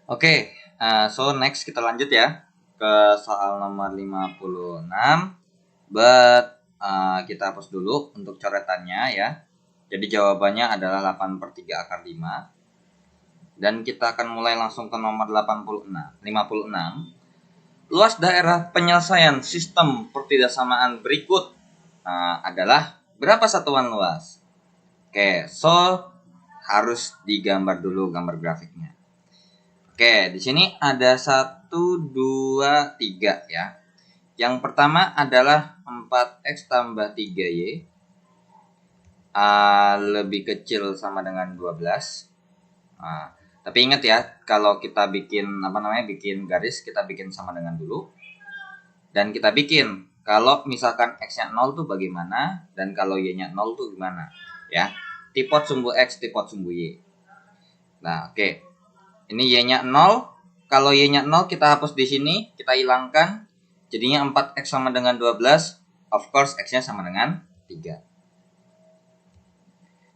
Oke, so next kita lanjut ya ke soal nomor 56. But kita hapus dulu untuk coretannya ya. Jadi jawabannya adalah 8/3 akar 5. Dan kita akan mulai langsung ke nomor 56. Luas daerah penyelesaian sistem pertidaksamaan berikut adalah berapa satuan luas? Oke, so harus digambar dulu gambar grafiknya. Oke, di sini ada 1, 2, 3 ya. Yang pertama adalah 4x tambah 3y lebih kecil sama dengan 12. Tapi ingat ya, kalau kita bikin bikin garis, kita bikin sama dengan dulu. Dan kita bikin kalau misalkan x-nya 0 tuh bagaimana, dan kalau y-nya 0 tuh gimana ya. Tipot sumbu x, tipot sumbu y. Nah, oke. Ini y-nya 0. Kalau y-nya 0 kita hapus di sini, kita hilangkan. Jadinya 4x sama dengan 12. Of course x-nya sama dengan 3.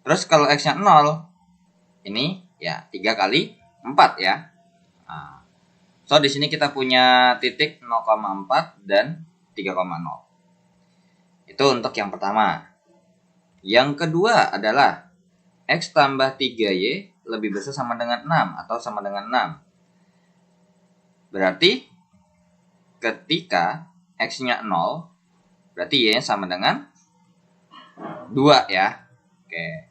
Terus kalau x-nya 0, ini ya 3 kali 4 ya. So di sini kita punya titik 0,4 dan 3,0. Itu untuk yang pertama. Yang kedua adalah x tambah 3y lebih besar sama dengan 6 atau sama dengan 6. Berarti ketika x-nya 0, berarti y-nya sama dengan 2 ya. Oke.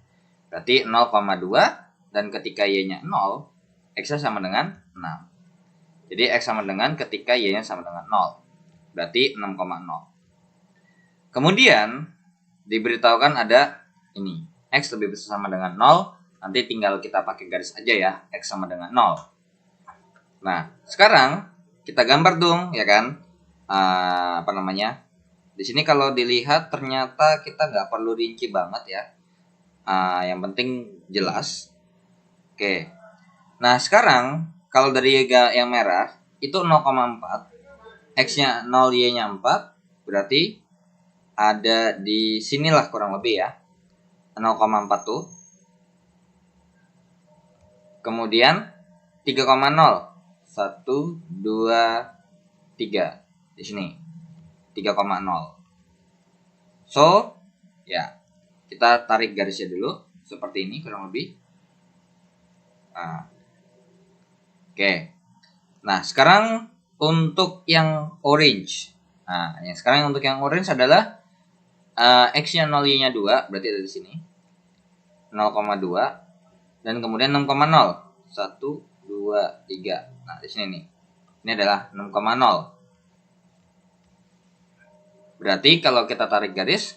Berarti 0,2, dan ketika y-nya 0, x-nya sama dengan 6. Jadi x sama dengan ketika y-nya sama dengan 0. Berarti 6,0. Kemudian diberitahukan ada ini, x lebih besar sama dengan 0. Nanti tinggal kita pakai garis aja ya, x sama dengan 0. Nah, sekarang kita gambar dong, ya kan? Di sini kalau dilihat ternyata kita nggak perlu rinci banget ya. Yang penting jelas. Oke. Nah, sekarang kalau dari yang merah itu 0,4. X-nya 0, Y-nya 4. Berarti ada di sinilah kurang lebih ya. 0,4 tuh. Kemudian 3,0. 1, 2, 3. Di sini. 3,0. So, ya. Kita tarik garisnya dulu. Seperti ini kurang lebih. Oke. Nah, sekarang untuk yang orange. Sekarang untuk yang orange adalah x-nya 0, y-nya 2, berarti ada di sini. 0,2 dan kemudian 6,0. 1, 2, 3. Nah, di sini nih. Ini adalah 6,0. Berarti kalau kita tarik garis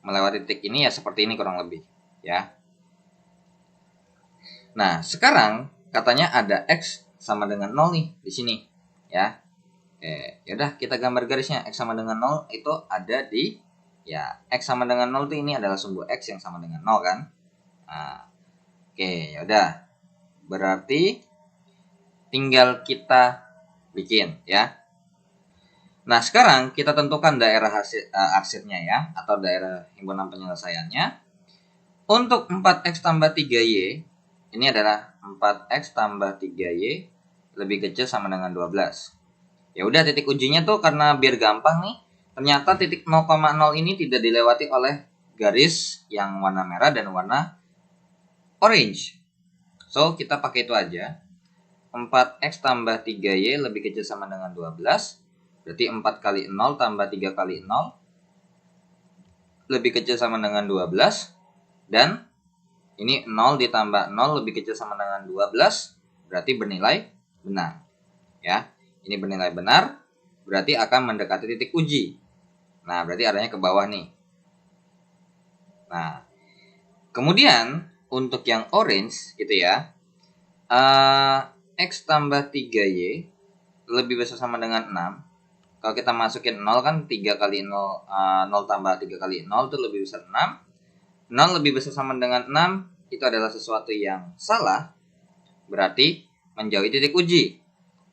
melewati titik ini ya seperti ini kurang lebih, ya. Nah, sekarang katanya ada x sama dengan 0 nih di sini, ya. Yaudah kita gambar garisnya. X sama dengan 0 itu ada di ya, x sama dengan 0 itu ini adalah sumbu x yang sama dengan 0 kan. Yaudah. Berarti tinggal kita bikin ya. Nah, sekarang kita tentukan daerah arsirnya ya, atau daerah himpunan penyelesaiannya. Untuk 4x tambah 3y, ini adalah 4x tambah 3y lebih kecil sama dengan 12. Ya udah, titik ujinya tuh karena biar gampang nih, ternyata titik 0,0 ini tidak dilewati oleh garis yang warna merah dan warna orange. So, kita pakai itu aja. 4x tambah 3y lebih kecil sama dengan 12. Berarti 4 kali 0 tambah 3 kali 0 lebih kecil sama dengan 12. Dan ini 0 ditambah 0 lebih kecil sama dengan 12. Berarti bernilai benar. Ya, ini bernilai benar. Berarti akan mendekati titik uji. Nah, berarti arahnya ke bawah nih. Nah, kemudian untuk yang orange gitu ya. X tambah 3y lebih besar sama dengan 6. Kalau kita masukin 0 kan 3 kali 0, 0 tambah 3 kali 0 itu lebih besar 6. 0 lebih besar sama dengan 6 itu adalah sesuatu yang salah. Berarti menjauhi titik uji.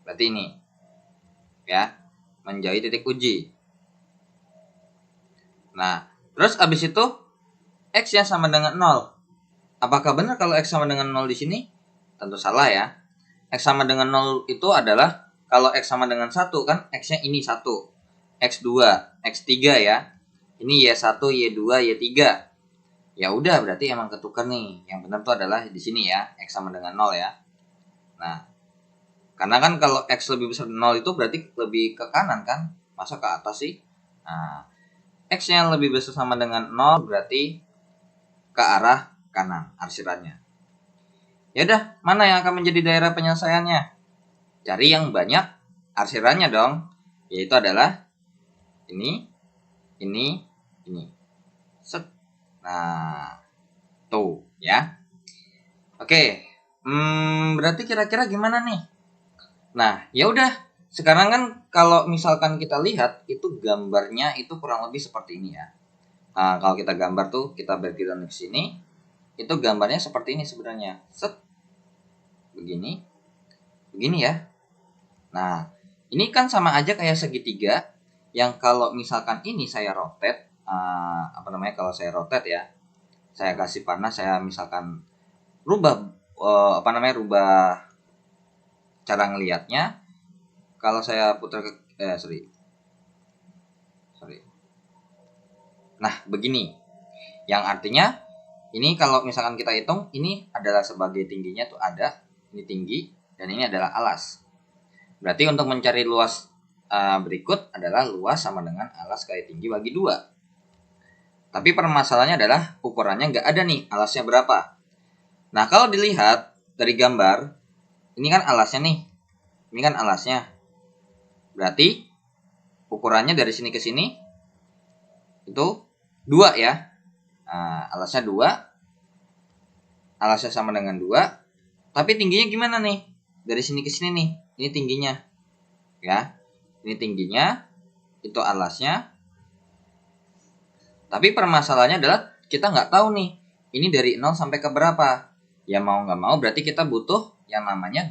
Berarti ini. Ya, menjauhi titik uji. Nah, terus abis itu X yang sama dengan 0. Apakah benar kalau X sama dengan 0 di sini? Tentu salah ya. X sama dengan 0 itu adalah kalau X sama dengan 1 kan X-nya ini 1, X2, X3 ya. Ini Y1, Y2, Y3. Ya udah berarti emang ketukar nih. Yang benar tuh adalah di sini ya, X sama dengan 0 ya. Nah, karena kan kalau X lebih besar dari 0 itu berarti lebih ke kanan kan? Masa ke atas sih? Nah, X yang lebih besar sama dengan 0 berarti ke arah kanan arsirannya. Ya udah, mana yang akan menjadi daerah penyelesaiannya? Cari yang banyak arsirannya dong. Yaitu adalah ini, ini. Set. Nah, tuh ya. Oke. Berarti kira-kira gimana nih? Nah, ya udah. Sekarang kan kalau misalkan kita lihat itu gambarnya itu kurang lebih seperti ini ya. Nah, kalau kita gambar tuh kita background ke sini, itu gambarnya seperti ini sebenarnya. Set. Begini ya. Nah, ini kan sama aja kayak segitiga yang kalau misalkan ini saya rotate, kalau saya rotate ya, saya kasih panas, saya misalkan rubah rubah cara ngelihatnya. Kalau saya putar ke Nah, begini. Yang artinya ini kalau misalkan kita hitung, ini adalah sebagai tingginya tuh ada, ini tinggi dan ini adalah alas. Berarti untuk mencari luas berikut adalah luas sama dengan alas kali tinggi bagi 2. Tapi permasalahannya adalah ukurannya nggak ada nih, alasnya berapa. Nah, kalau dilihat dari gambar, ini kan alasnya nih. Ini kan alasnya. Berarti ukurannya dari sini ke sini itu 2 ya. Nah, alasnya 2. Alasnya sama dengan 2. Tapi tingginya gimana nih? Dari sini ke sini nih. Ini tingginya. Ya. Ini tingginya. Itu alasnya. Tapi permasalahannya adalah kita nggak tahu nih. Ini dari 0 sampai ke berapa. Ya mau nggak mau berarti kita butuh yang namanya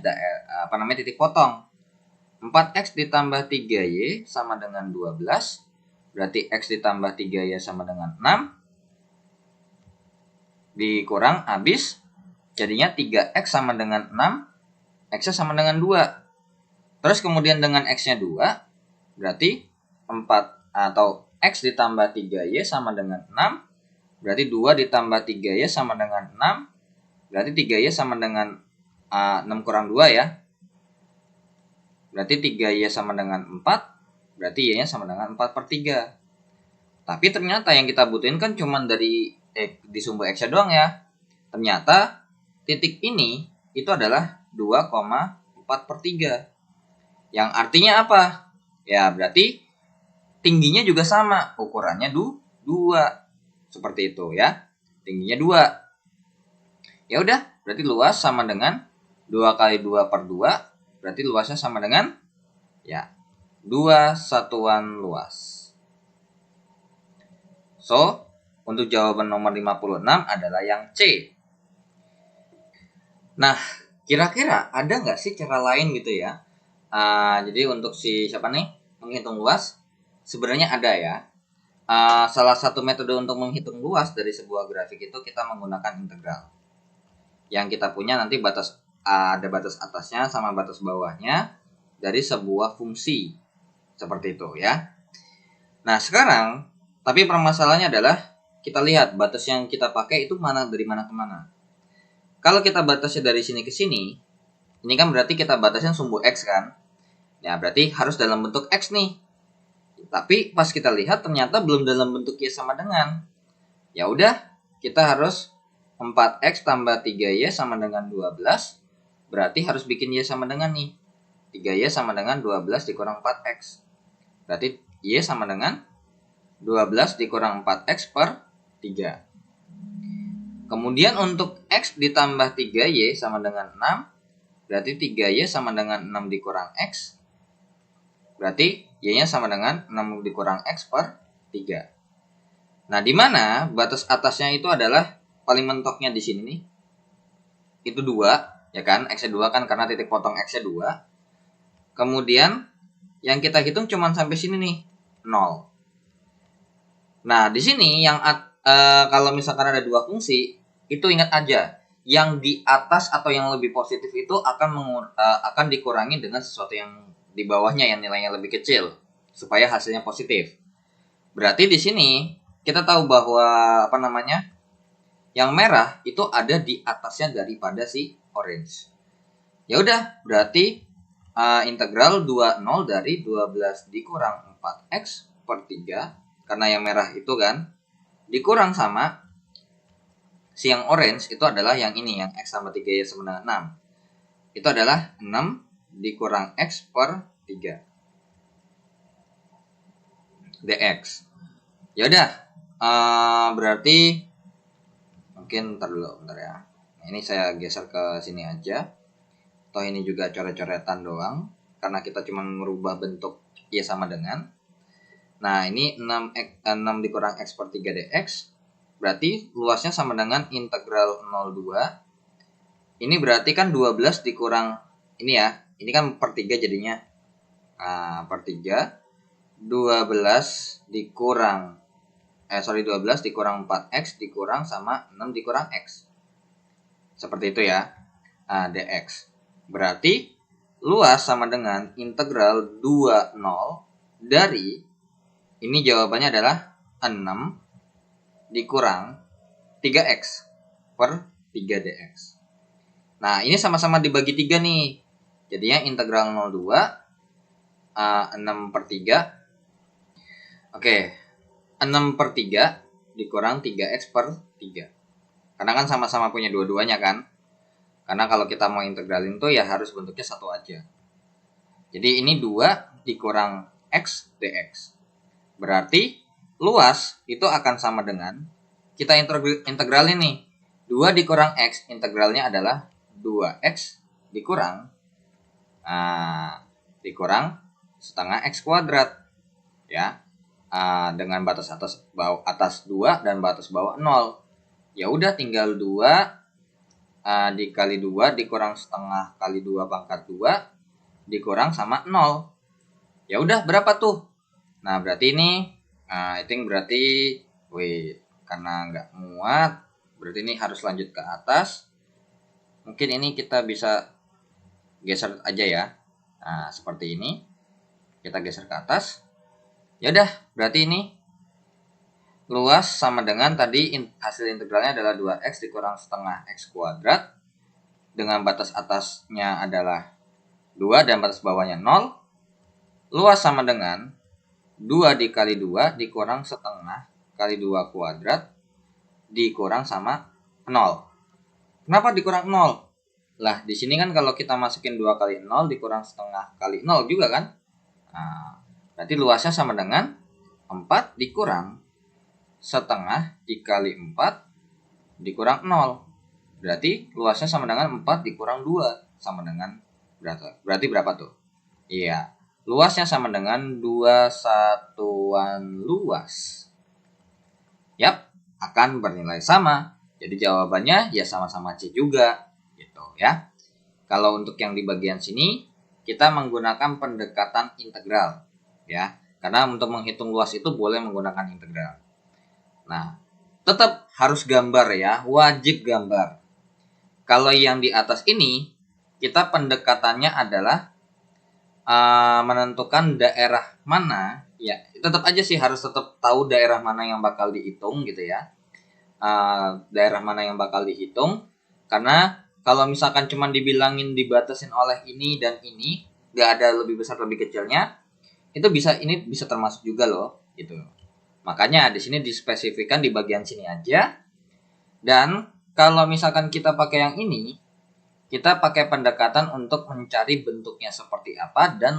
titik potong. 4X ditambah 3Y sama dengan 12. Berarti X ditambah 3Y sama dengan 6. Dikurang habis. Jadinya 3X sama dengan 6. X-nya sama dengan 2. Terus kemudian dengan X-nya 2. Berarti 4 atau X ditambah 3Y sama dengan 6. Berarti 2 ditambah 3Y sama dengan 6. Berarti 3Y sama dengan 6 kurang 2 ya. Berarti 3Y sama dengan 4. Berarti Y-nya sama dengan 4/3. Tapi ternyata yang kita butuhin kan cuma dari di sumbu X-nya doang ya. Ternyata titik ini itu adalah 2,4/3. Yang artinya apa? Ya berarti tingginya juga sama. Ukurannya 2. Seperti itu ya. Tingginya 2. Ya udah, berarti luas sama dengan 2 kali 2/2. Berarti luasnya sama dengan ya 2 satuan luas. So, untuk jawaban nomor 56 adalah yang C. Nah, kira-kira ada nggak sih cara lain gitu ya? Jadi untuk si siapa nih menghitung luas? Sebenarnya ada ya. Salah satu metode untuk menghitung luas dari sebuah grafik itu kita menggunakan integral. Yang kita punya nanti ada batas atasnya sama batas bawahnya dari sebuah fungsi. Seperti itu ya. Nah, sekarang tapi permasalahannya adalah kita lihat batas yang kita pakai itu dari mana ke mana. Kalau kita batasnya dari sini ke sini, ini kan berarti kita batasnya sumbu X kan. Ya, berarti harus dalam bentuk X nih. Tapi pas kita lihat ternyata belum dalam bentuk Y sama dengan. Ya udah, kita harus 4X tambah 3Y sama dengan 12. Berarti harus bikin Y sama dengan nih. 3Y sama dengan 12 dikurang 4X. Berarti Y sama dengan 12 dikurang 4X/3. Kemudian untuk X ditambah 3Y sama dengan 6. Berarti 3Y sama dengan 6 dikurang X. Berarti Y-nya sama dengan 6 dikurang X/3. Nah, di mana batas atasnya itu adalah paling mentoknya di sini nih. Itu 2, ya kan? X-nya 2 kan karena titik potong X-nya 2. Kemudian yang kita hitung cuma sampai sini nih, 0. Nah, di sini yang kalau misalkan ada dua fungsi, itu ingat aja. yang di atas atau yang lebih positif itu akan dikurangi dengan sesuatu yang di bawahnya yang nilainya lebih kecil supaya hasilnya positif. Berarti di sini kita tahu bahwa yang merah itu ada di atasnya daripada si orange. Ya udah, berarti integral 20 dari 12 dikurang 4x per 3, karena yang merah itu kan, dikurang sama si yang orange itu adalah yang ini, yang x sama 3 ya sama dengan 6. Itu adalah 6 dikurang x per 3 dx. Ya udah, berarti mungkin ntar ya. Ini saya geser ke sini aja. Toh ini juga coret-coretan doang, karena kita cuma merubah bentuk ya sama dengan. Nah, ini 6 dikurang x per 3 dx. Berarti luasnya sama dengan integral 02. Ini berarti kan 12 dikurang ini ya. Ini kan per 3 jadinya. Per 3. 12 dikurang 12 dikurang 4x dikurang sama 6 dikurang x. Seperti itu ya. Dx. Berarti luas sama dengan integral 20 dari, ini jawabannya adalah 6 dikurang 3x per 3 dx. Nah, ini sama-sama dibagi 3 nih. Jadinya integral 02 6 per 3. Oke, 6 per 3 dikurang 3x per 3. Karena kan sama-sama punya dua-duanya kan. Karena kalau kita mau integralin tuh ya harus bentuknya satu aja. Jadi ini 2 dikurang x dx. Berarti luas itu akan sama dengan, kita integralin nih. 2 dikurang x, integralnya adalah 2x dikurang setengah x kuadrat. Ya. Dengan batas atas 2 dan batas bawah 0. Ya udah, tinggal 2 dikali 2 dikurang setengah kali 2 pangkat 2 dikurang sama 0. Ya udah, berapa tuh? Nah, berarti ini berarti karena nggak muat, berarti ini harus lanjut ke atas. Mungkin ini kita bisa geser aja ya. Nah, seperti ini. Kita geser ke atas. Ya udah, berarti ini luas sama dengan tadi hasil integralnya adalah 2x dikurang setengah x kuadrat dengan batas atasnya adalah 2 dan batas bawahnya 0. Luas sama dengan 2 dikali 2 dikurang setengah kali 2 kuadrat dikurang sama 0. Kenapa dikurang 0? Lah, di sini kan kalau kita masukin 2 kali 0 dikurang setengah kali 0 juga kan? Nah, berarti luasnya sama dengan 4 dikurang setengah dikali 4 dikurang 0. Berarti luasnya sama dengan 4 dikurang 2 sama dengan berarti berapa tuh? Iya, luasnya sama dengan 2 satuan luas. Yap, akan bernilai sama. Jadi jawabannya ya sama-sama C juga gitu ya. Kalau untuk yang di bagian sini kita menggunakan pendekatan integral ya. Karena untuk menghitung luas itu boleh menggunakan integral. Nah, tetap harus gambar ya, wajib gambar. Kalau yang di atas ini, kita pendekatannya adalah menentukan daerah mana, ya tetap aja sih harus tetap tahu daerah mana yang bakal dihitung gitu ya. Daerah mana yang bakal dihitung, karena kalau misalkan cuma dibilangin dibatasin oleh ini dan ini, gak ada lebih besar lebih kecilnya, ini bisa termasuk juga loh gitu. Makanya di sini dispesifikan di bagian sini aja. Dan kalau misalkan kita pakai yang ini, kita pakai pendekatan untuk mencari bentuknya seperti apa dan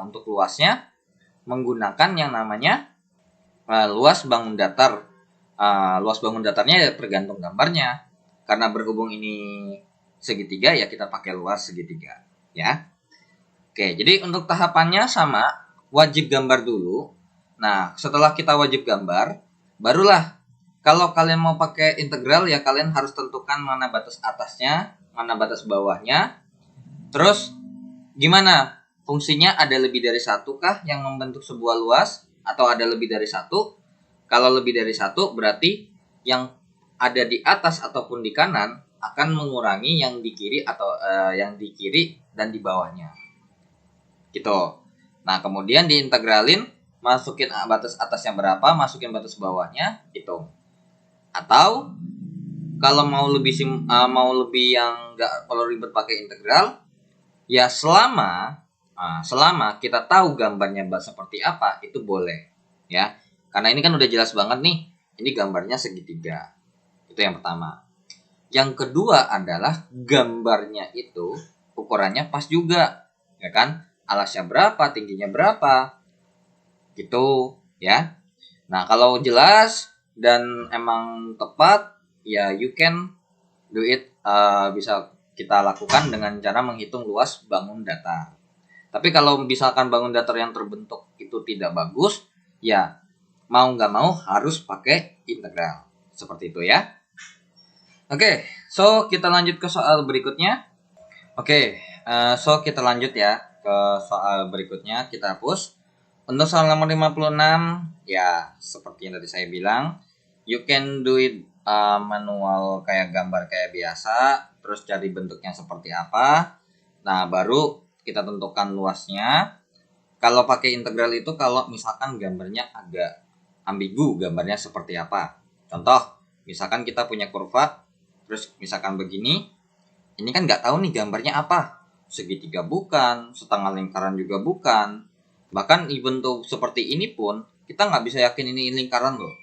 untuk luasnya menggunakan yang namanya luas bangun datar. Luas bangun datarnya ya tergantung gambarnya. Karena berhubung ini segitiga ya kita pakai luas segitiga ya. Oke, jadi untuk tahapannya sama, wajib gambar dulu. Nah, setelah kita wajib gambar, barulah kalau kalian mau pakai integral ya kalian harus tentukan mana batas atasnya, mana batas bawahnya. Terus gimana? Fungsinya ada lebih dari satu kah yang membentuk sebuah luas atau ada lebih dari satu? Kalau lebih dari satu berarti yang ada di atas ataupun di kanan akan mengurangi yang di kiri atau yang di kiri dan di bawahnya. Gitu. Nah, kemudian diintegralin, masukin batas atasnya berapa, masukin batas bawahnya, hitung. Atau kalau mau lebih yang nggak perlu ribet pakai integral, ya selama kita tahu gambarnya seperti apa, itu boleh ya. Karena ini kan udah jelas banget nih, ini gambarnya segitiga. Itu yang pertama. Yang kedua adalah gambarnya itu ukurannya pas juga, ya kan? Alasnya berapa, tingginya berapa, gitu ya. Nah, kalau jelas dan emang tepat, ya you can do it, bisa kita lakukan dengan cara menghitung luas bangun datar. Tapi kalau misalkan bangun datar yang terbentuk itu tidak bagus, ya mau nggak mau harus pakai integral. Seperti itu ya. Oke, so kita lanjut ke soal berikutnya. Oke, so kita lanjut ya ke soal berikutnya. Kita hapus. Untuk soal nomor 56, ya seperti yang tadi saya bilang, you can do it manual kayak gambar kayak biasa, terus cari bentuknya seperti apa. Nah, baru kita tentukan luasnya. Kalau pakai integral itu kalau misalkan gambarnya agak ambigu, gambarnya seperti apa. Contoh, misalkan kita punya kurva, terus misalkan begini, ini kan nggak tahu nih gambarnya apa. Segitiga bukan, setengah lingkaran juga bukan. Bahkan bentuk seperti ini pun, kita nggak bisa yakin ini lingkaran loh.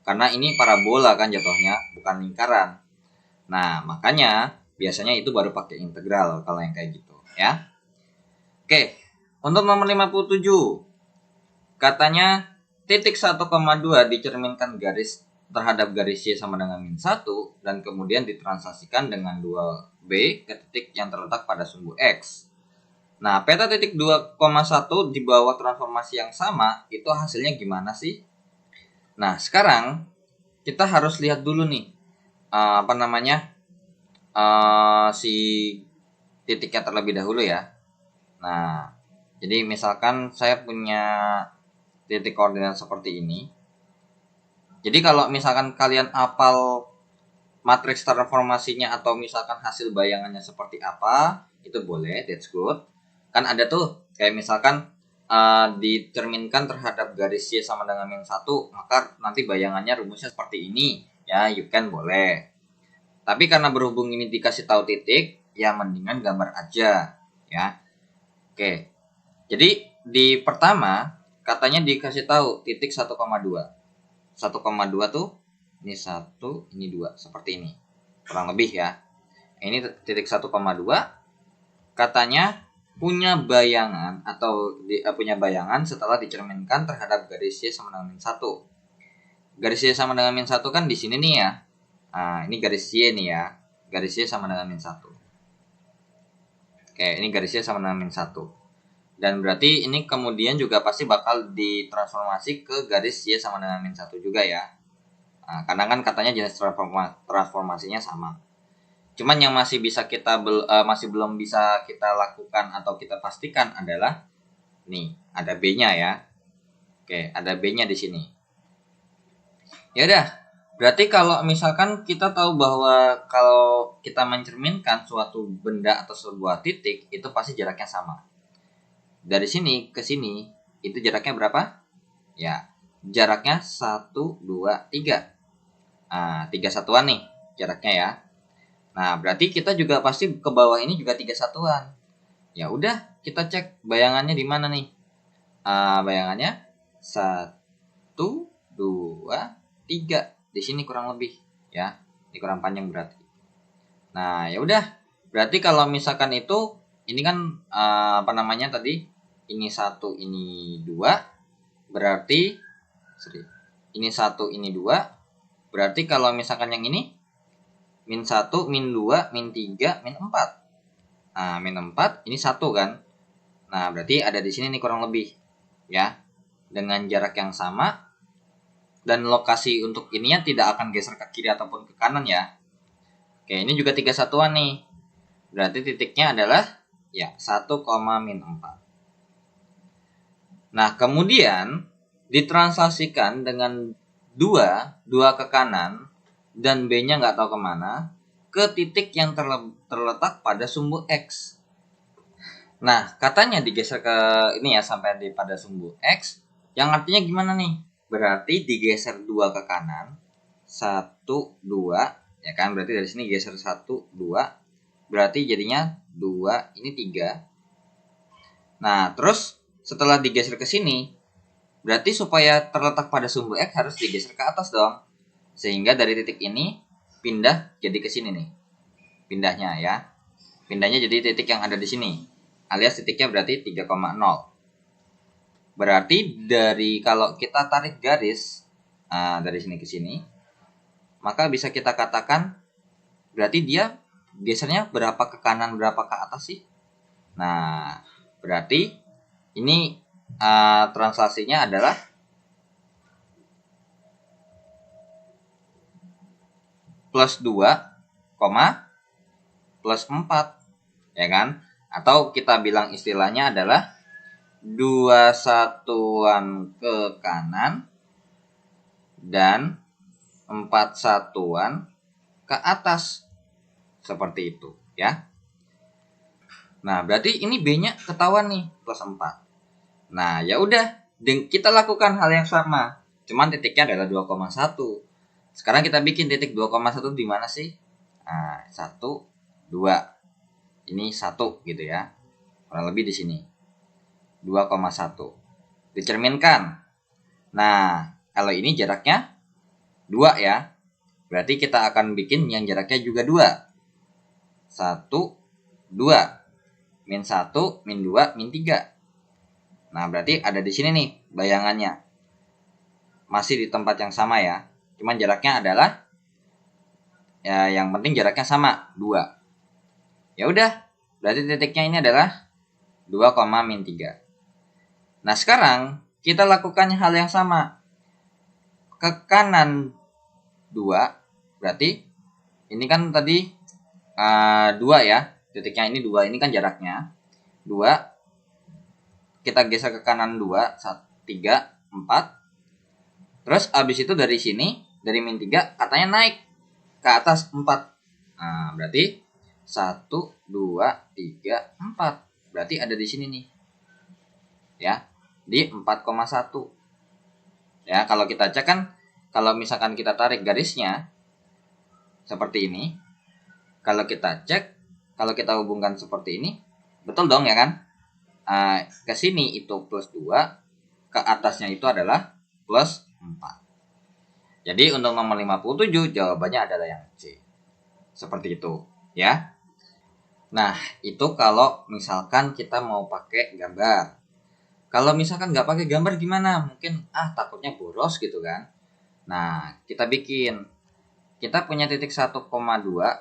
Karena ini parabola kan jatuhnya, bukan lingkaran. Nah, makanya biasanya itu baru pakai integral kalau yang kayak gitu ya. Oke, untuk nomor 57, katanya titik 1,2 dicerminkan garis terhadap garis Y sama dengan min 1 dan kemudian ditransaksikan dengan 2B ke titik yang terletak pada sumbu X. Nah, peta titik 2,1 di bawah transformasi yang sama itu hasilnya gimana sih? Nah, sekarang kita harus lihat dulu nih si titiknya terlebih dahulu ya. Nah, jadi misalkan saya punya titik koordinat seperti ini. Jadi kalau misalkan kalian hafal matriks transformasinya atau misalkan hasil bayangannya seperti apa, itu boleh, that's good. Kan ada tuh kayak misalkan dicerminkan terhadap garis Y sama dengan min 1, maka nanti bayangannya rumusnya seperti ini. Ya, you can boleh. Tapi karena berhubung ini dikasih tahu titik, ya mendingan gambar aja ya. Oke. Jadi di pertama katanya dikasih tahu titik 1,2. 1,2 tuh ini 1, ini 2 seperti ini. Kurang lebih ya. Ini titik 1,2 katanya punya bayangan atau punya bayangan setelah dicerminkan terhadap garis Y sama dengan min 1. Garis Y sama dengan min 1 kan di sini nih ya. Nah, ini garis Y nih ya. Garis Y sama dengan min 1. Oke, ini garis Y sama dengan min 1. Dan berarti ini kemudian juga pasti bakal ditransformasi ke garis Y sama dengan min 1 juga ya. Nah, karena kan katanya jenis transformasinya sama. Cuman yang masih belum bisa kita lakukan atau kita pastikan adalah nih, ada B-nya ya. Oke, ada B-nya di sini. Ya udah, berarti kalau misalkan kita tahu bahwa kalau kita mencerminkan suatu benda atau sebuah titik itu pasti jaraknya sama. Dari sini ke sini itu jaraknya berapa? Ya, jaraknya 1, 2, 3. Nah, 3 satuan nih jaraknya ya. Nah, berarti kita juga pasti ke bawah ini juga 3 satuan. Ya udah, kita cek bayangannya di mana nih? Bayangannya 1, 2, 3. Di sini kurang lebih ya. Ini kurang panjang berarti. Nah, ya udah. Berarti kalau misalkan itu ini kan tadi? Ini 1, ini 2. Berarti ini 1, ini 2. Berarti kalau misalkan yang ini min 1, min 2, min 3, min 4. Nah, min 4 ini 1 kan. Nah, berarti ada di sini nih kurang lebih. Ya. Dengan jarak yang sama. Dan lokasi untuk ininya tidak akan geser ke kiri ataupun ke kanan ya. Oke, ini juga 3 satuan nih. Berarti titiknya adalah ya 1, min 4. Nah, kemudian ditranslasikan dengan 2 ke kanan dan B-nya nggak tahu kemana, ke titik yang terletak pada sumbu X. Nah, katanya digeser ke ini ya, sampai pada sumbu X, yang artinya gimana nih? Berarti digeser 2 ke kanan, 1, 2, ya kan? Berarti dari sini geser 1, 2, berarti jadinya 2, ini 3. Nah, terus setelah digeser ke sini, berarti supaya terletak pada sumbu X harus digeser ke atas dong. Sehingga dari titik ini pindah jadi ke sini nih. Pindahnya ya. Pindahnya jadi titik yang ada di sini. Alias titiknya berarti 3,0. Berarti dari kalau kita tarik garis dari sini ke sini, maka bisa kita katakan berarti dia gesernya berapa ke kanan, berapa ke atas sih? Nah, berarti ini translasinya adalah plus 2, plus 4, ya kan? Atau kita bilang istilahnya adalah 2 satuan ke kanan dan 4 satuan ke atas. Seperti itu, ya. Nah, berarti ini B-nya ketahuan nih, plus 4. Nah, ya udah, kita lakukan hal yang sama. Cuman titiknya adalah 2,1. Sekarang kita bikin titik 2,1 di mana sih? Nah, 1, 2. Ini 1 gitu ya. Kurang lebih di sini. 2,1. Dicerminkan. Nah, kalau ini jaraknya 2 ya. Berarti kita akan bikin yang jaraknya juga 2. 1, 2. Min 1, min 2, min 3. Nah, berarti ada di sini nih bayangannya. Masih di tempat yang sama ya. Cuman jaraknya adalah ya, yang penting jaraknya sama, 2. Ya udah, berarti titiknya ini adalah 2, min 3. Nah, sekarang kita lakukan hal yang sama. Ke kanan 2, berarti ini kan tadi 2 ya. Titiknya ini 2, ini kan jaraknya. 2, kita geser ke kanan 2, 3, 4. Terus abis itu dari sini, dari min 3, katanya naik ke atas 4. Nah, berarti 1, 2, 3, 4. Berarti ada di sini nih. Ya, di 4,1. Ya, kalau kita cek kan, kalau misalkan kita tarik garisnya seperti ini, kalau kita cek, kalau kita hubungkan seperti ini, betul dong ya kan? Ke sini itu plus 2, ke atasnya itu adalah plus 4. Jadi untuk nomor 57 jawabannya adalah yang C. Seperti itu, ya. Nah, itu kalau misalkan kita mau pakai gambar. Kalau misalkan nggak pakai gambar gimana? Mungkin takutnya boros gitu kan. Nah, kita bikin. Kita punya titik 1,2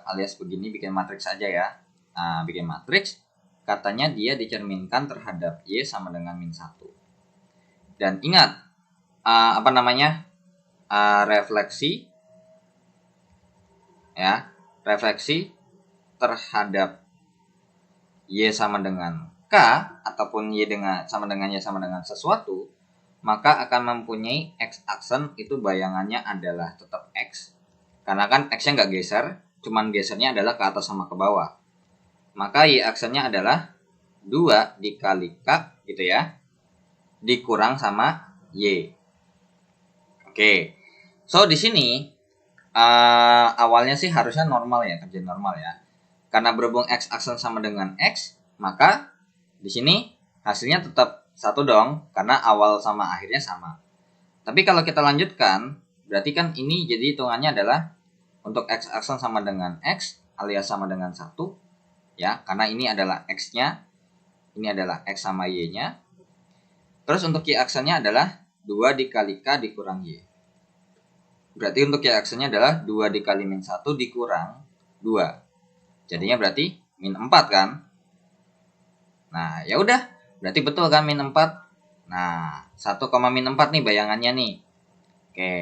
alias begini, bikin matriks aja ya. Nah, bikin matriks, katanya dia dicerminkan terhadap Y sama dengan min 1. Dan ingat, refleksi ya, refleksi terhadap Y sama dengan K ataupun Y sama dengan Y sama dengan sesuatu, maka akan mempunyai X aksen, itu bayangannya adalah tetap X. Karena kan X-nya nggak geser, cuman gesernya adalah ke atas sama ke bawah. Maka Y aksennya adalah 2 dikali K gitu ya, dikurang sama Y. Oke. So di sini awalnya sih harusnya normal ya, kerja normal ya. Karena berhubung X aksen sama dengan X, maka di sini hasilnya tetap 1 dong, karena awal sama akhirnya sama. Tapi kalau kita lanjutkan, berarti kan ini jadi hitungannya adalah untuk X aksen sama dengan X alias sama dengan 1 ya, karena ini adalah X-nya, ini adalah X sama Y-nya. Terus untuk Y aksennya adalah 2 dikali K dikurang Y. Berarti untuk Y aksennya adalah 2 dikali min 1 dikurang 2. Jadinya berarti min 4 kan? Nah, ya udah, berarti betul kan min 4. Nah, 1, min 4 nih bayangannya nih. Oke.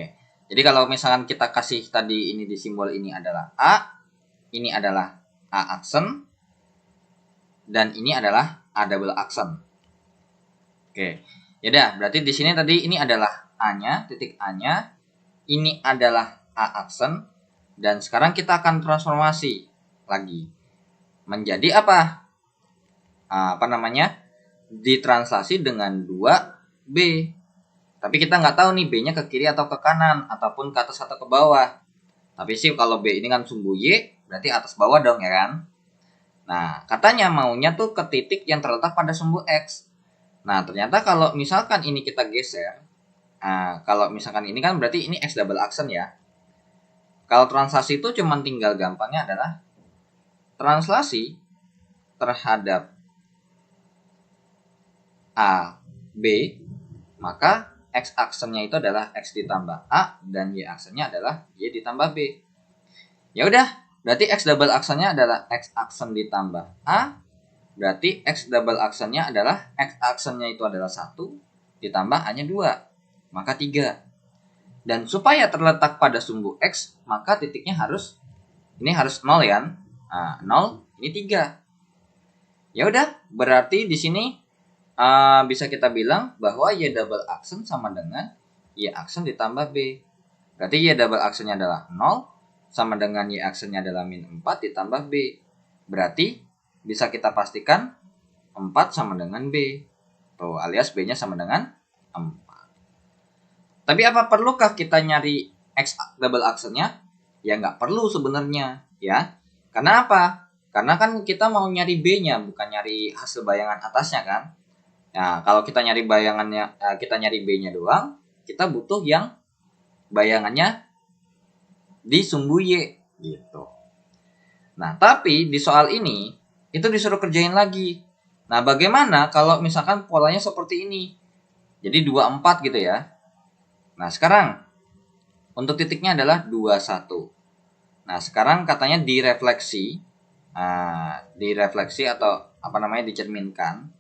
Jadi kalau misalkan kita kasih tadi ini di simbol ini adalah A, ini adalah A aksen, dan ini adalah A double aksen. Oke. Ya udah, berarti di sini tadi ini adalah A-nya, titik A-nya. Ini adalah A aksen, Dan sekarang kita akan transformasi lagi menjadi apa? Apa namanya? Ditranslasi dengan 2B. Tapi kita nggak tahu nih B-nya ke kiri atau ke kanan, ataupun ke atas atau ke bawah. Tapi sih kalau B ini kan sumbu Y, berarti atas bawah dong ya kan? Nah, katanya maunya tuh ke titik yang terletak pada sumbu X. Nah, ternyata kalau misalkan ini kita geser, kalau misalkan ini kan berarti ini X double aksen ya. Kalau translasi itu cuman tinggal gampangnya adalah translasi terhadap A, B, maka X aksennya itu adalah X ditambah A dan Y aksennya adalah Y ditambah B. Ya udah, berarti X double aksennya adalah X aksen ditambah A, berarti X double aksennya adalah X aksennya itu adalah 1 ditambah A-nya 2, maka 3. Dan supaya terletak pada sumbu X, maka titiknya harus 0 ya. 0 ini 3. Ya udah, berarti di sini bisa kita bilang bahwa Y double aksen sama dengan Y aksen ditambah B. Berarti Y double aksennya adalah 0 sama dengan Y aksennya adalah min 4 ditambah B. Berarti bisa kita pastikan 4 sama dengan B. Tuh, alias B-nya sama dengan 4. Tapi apa perlukah kita nyari X double aksennya? Ya nggak perlu sebenarnya, ya. Karena apa? Karena kan kita mau nyari B-nya, bukan nyari hasil bayangan atasnya kan. Nah, kalau kita nyari bayangannya, kita nyari B-nya doang, kita butuh yang bayangannya di sumbu Y gitu. Nah, tapi di soal ini itu disuruh kerjain lagi. Nah, bagaimana kalau misalkan polanya seperti ini? Jadi 24 gitu ya. Nah, sekarang untuk titiknya adalah 21. Nah, sekarang katanya direfleksi. Direfleksi atau apa namanya dicerminkan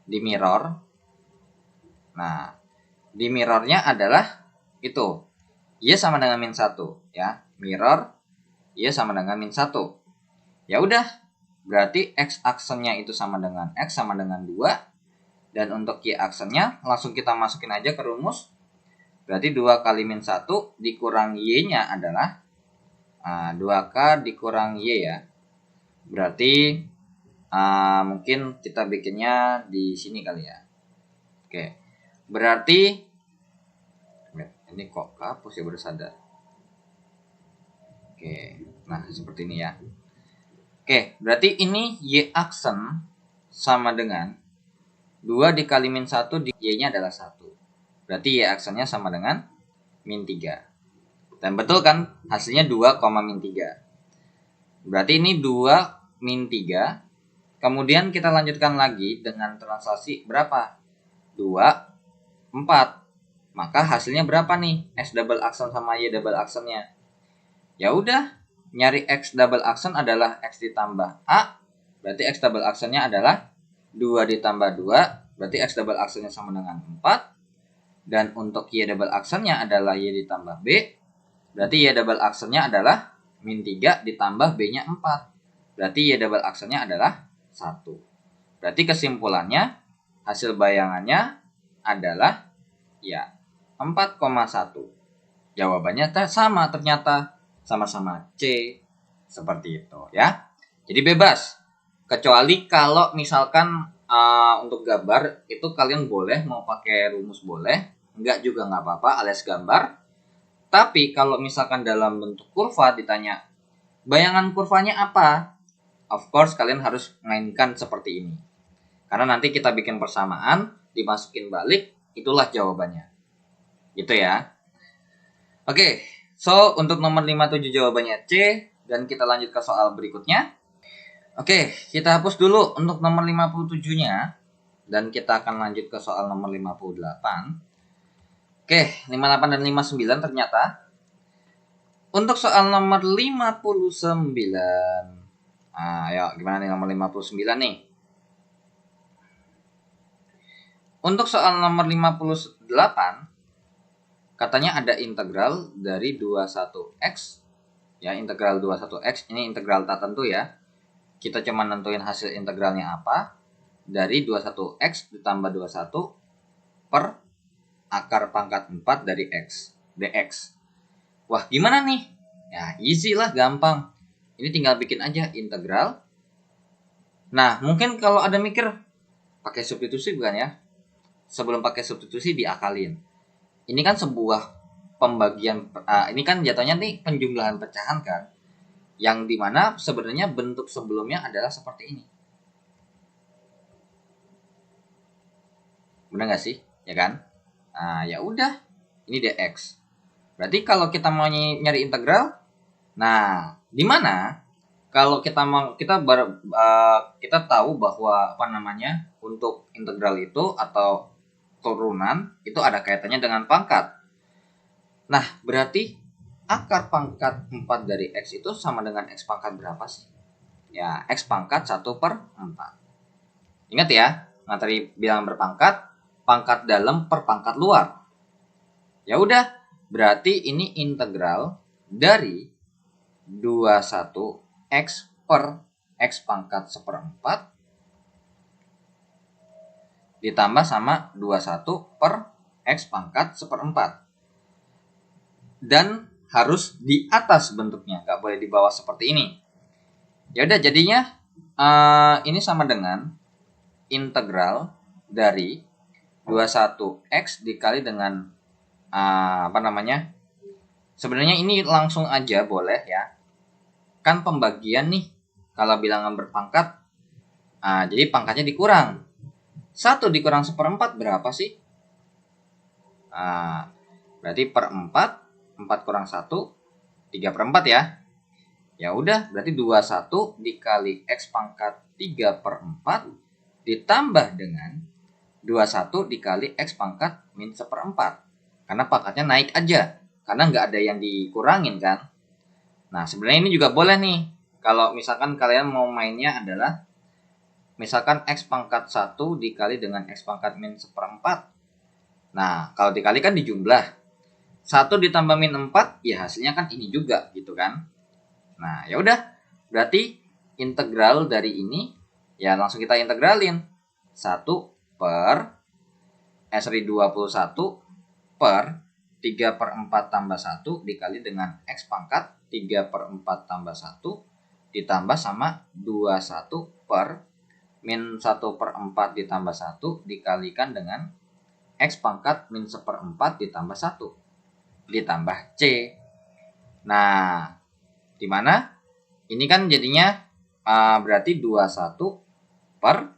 di mirror. Nah, di mirrornya adalah itu Y sama dengan min 1 ya. Mirror Y sama dengan min 1. Ya udah, berarti X aksennya itu sama dengan X sama dengan 2. Dan untuk Y aksennya langsung kita masukin aja ke rumus. Berarti 2 kali min 1 dikurang Y-nya adalah 2K dikurang Y ya. Berarti mungkin kita bikinnya di sini kali ya. Oke. Berarti ini kok hapus ya baru sadar. Oke. Nah, seperti ini ya. Oke, berarti ini Y aksen sama dengan 2 dikali min 1 Y-nya adalah 1. Berarti Y aksennya sama dengan min 3. Dan betul kan? Hasilnya 2, min 3. Berarti ini 2 min 3. Kemudian kita lanjutkan lagi dengan translasi berapa? 2, 4. Maka hasilnya berapa nih? X double aksen sama Y double aksennya. Ya udah, nyari X double aksen adalah X ditambah A. Berarti X double aksennya adalah 2 ditambah 2. Berarti X double aksennya sama dengan 4. Dan untuk Y double aksennya adalah Y ditambah B. Berarti Y double aksennya adalah min 3 ditambah B-nya 4. Berarti Y double aksennya adalah 1. Berarti kesimpulannya, hasil bayangannya adalah ya 4,1. Jawabannya sama ternyata. Sama-sama C. Seperti itu ya. Jadi bebas. Kecuali kalau misalkan untuk gambar itu kalian boleh mau pakai rumus boleh, enggak juga nggak apa-apa alias gambar. Tapi kalau misalkan dalam bentuk kurva ditanya bayangan kurvanya apa, of course kalian harus mainkan seperti ini. Karena nanti kita bikin persamaan, dimasukin balik, itulah jawabannya. Gitu ya. Oke, so untuk nomor 57 jawabannya C, dan kita lanjut ke soal berikutnya. Oke, kita hapus dulu untuk nomor 57-nya, dan kita akan lanjut ke soal nomor 58. Oke, 58 dan 59 ternyata. Untuk soal nomor 59. Ayo, gimana nih nomor 59 nih? Untuk soal nomor 58, katanya ada integral dari 21x. Ya, integral 21x, ini integral tak tentu ya. Kita cuma nentuin hasil integralnya apa. Dari 21x ditambah 21 per akar pangkat 4 dari x, dx. Wah, gimana nih? Ya, easy lah, gampang. Ini tinggal bikin aja integral. Nah, mungkin kalau ada mikir, pakai substitusi bukan ya? Sebelum pakai substitusi diakalin. Ini kan sebuah pembagian, ini kan jatuhnya nih penjumlahan pecahan kan, yang dimana sebenarnya bentuk sebelumnya adalah seperti ini. Benar nggak sih? Ya kan? Nah, ya udah, ini dx. Berarti kalau kita mau nyari integral, nah, di mana kalau kita kita tahu bahwa untuk integral itu atau turunan itu ada kaitannya dengan pangkat. Nah, berarti akar pangkat 4 dari X itu sama dengan X pangkat berapa sih? Ya, X pangkat 1/4. Ingat ya, materi bilangan berpangkat, pangkat dalam per pangkat luar. Ya udah, berarti ini integral dari 21 X per X pangkat 1/4 ditambah sama 21 per X pangkat 1/4. Dan harus di atas bentuknya, nggak boleh di bawah seperti ini. Ya udah, jadinya ini sama dengan integral dari 21x dikali dengan sebenarnya ini langsung aja boleh ya, kan pembagian nih kalau bilangan berpangkat, jadi pangkatnya dikurang. 1 dikurang 1/4 berapa sih? Berarti per 4 kurang 1, 3/4 ya. Ya udah, berarti 21 dikali X pangkat 3/4 ditambah dengan 21 dikali X pangkat min 1/4. Karena pangkatnya naik aja, karena nggak ada yang dikurangin kan. Nah, sebenarnya ini juga boleh nih, kalau misalkan kalian mau mainnya adalah misalkan X pangkat 1 dikali dengan X pangkat min 1/4. Nah, kalau dikalikan dijumlah. 1 ditambah min 4, ya hasilnya kan ini juga gitu kan. Nah, ya udah. Berarti integral dari ini ya langsung kita integralin. 1 per 21 per 3/4 tambah 1 dikali dengan X pangkat 3/4 tambah 1 ditambah sama 21 per min 1/4 ditambah 1 dikalikan dengan X pangkat min 1/4 ditambah 1 ditambah C. Nah, di mana ini kan jadinya berarti 21 per,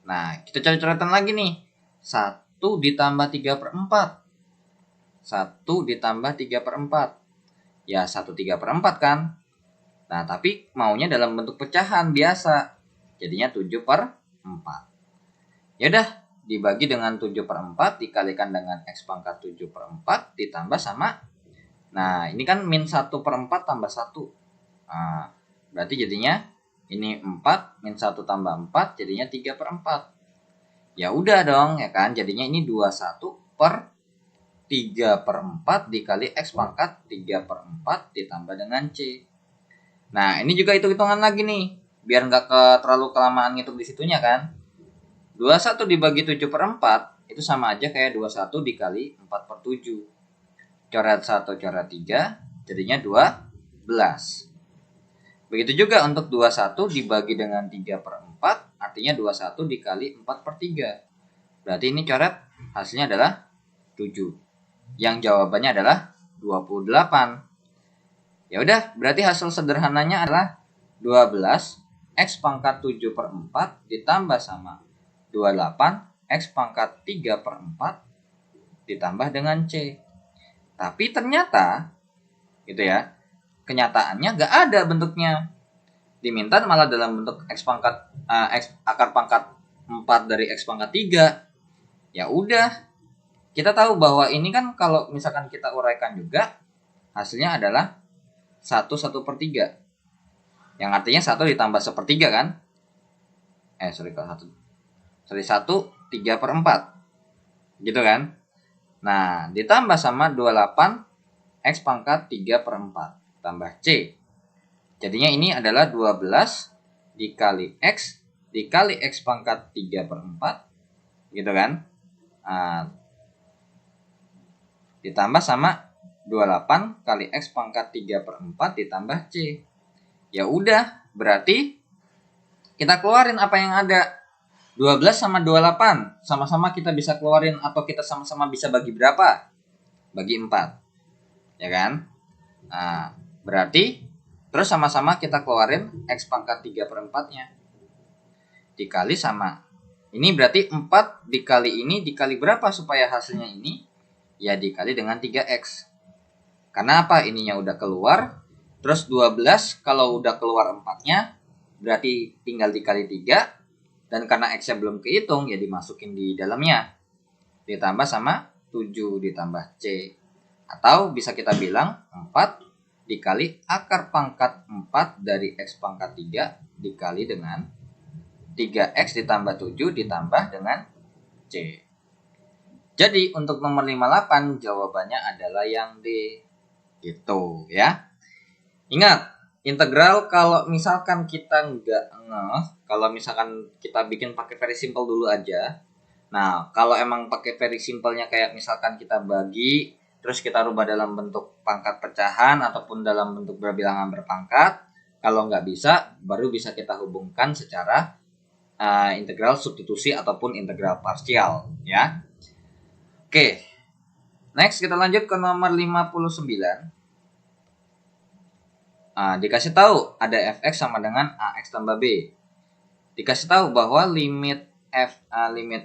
nah kita coret-coretan lagi nih, 1 ditambah 3/4, 1 ditambah 3/4, ya 1 3/4 kan. Nah, tapi maunya dalam bentuk pecahan biasa, jadinya 7/4. Ya udah, dibagi dengan 7/4 dikalikan dengan X pangkat 7/4 ditambah sama, nah ini kan min 1/4 tambah 1. Nah, berarti jadinya ini 4 min 1 tambah 4 jadinya 3/4. Ya udah dong ya kan, jadinya ini 21 per 3/4 dikali X pangkat 3/4 ditambah dengan C. Nah, ini juga hitung-hitungan lagi nih, biar nggak terlalu kelamaan ngitung di situnya kan. 21 dibagi 7/4 itu sama aja kayak 21 dikali 4/7. Coret 1, coret 3, jadinya 12. Begitu juga untuk 21 dibagi dengan 3/4, artinya 21 dikali 4/3. Berarti ini coret, hasilnya adalah 7. Yang jawabannya adalah 28. Ya udah, berarti hasil sederhananya adalah 12 X pangkat 7/4 ditambah sama 28 X pangkat 3/4 ditambah dengan C. Tapi ternyata gitu ya, kenyataannya gak ada bentuknya. Diminta malah dalam bentuk X pangkat X akar pangkat 4 dari X pangkat 3. Ya udah, kita tahu bahwa ini kan kalau misalkan kita uraikan juga hasilnya adalah 1/3. Yang artinya 1 ditambah 1/3 kan? 1 3/4 gitu kan. Nah, ditambah sama 28 X pangkat 3/4 tambah C. Jadinya ini adalah 12 dikali X dikali X pangkat 3/4 gitu kan. Nah, ditambah sama 28 kali X pangkat 3/4 ditambah C. Ya udah, berarti kita keluarin apa yang ada. 12 sama 28, sama-sama kita bisa keluarin atau kita sama-sama bisa bagi berapa? Bagi 4. Ya kan? Nah, berarti terus sama-sama kita keluarin X pangkat 3/4-nya. Dikali sama. Ini berarti 4 dikali ini dikali berapa supaya hasilnya ini? Ya dikali dengan 3X. Karena apa? Ininya udah keluar. Terus 12 kalau udah keluar 4-nya, berarti tinggal dikali 3. Dan karena X-nya belum kehitung, ya dimasukin di dalamnya. Ditambah sama 7 ditambah C. Atau bisa kita bilang 4 dikali akar pangkat 4 dari X pangkat 3 dikali dengan 3X ditambah 7 ditambah dengan C. Jadi untuk nomor 58 jawabannya adalah yang D. Gitu ya. Ingat, integral kalau misalkan kita nggak ngeh, kalau misalkan kita bikin pakai very simple dulu aja. Nah, kalau emang pakai very simple-nya kayak misalkan kita bagi, terus kita rubah dalam bentuk pangkat pecahan ataupun dalam bentuk berbilangan berpangkat. Kalau nggak bisa, baru bisa kita hubungkan secara integral substitusi ataupun integral parsial ya. Oke. Next kita lanjut ke nomor 59. Dikasih tahu ada fx sama dengan ax tambah b. Dikasih tahu bahwa limit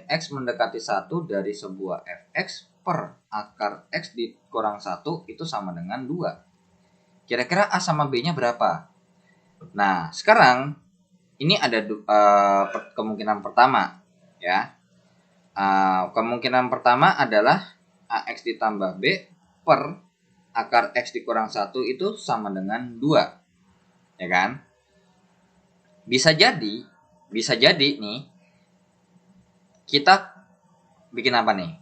x mendekati 1 dari sebuah fx per akar x dikurang 1 itu sama dengan 2. Kira-kira a sama b-nya berapa? Nah, sekarang ini ada kemungkinan pertama ya. Kemungkinan pertama adalah ax ditambah b per akar X dikurang 1 itu sama dengan 2. Ya kan? Bisa jadi nih kita bikin apa nih?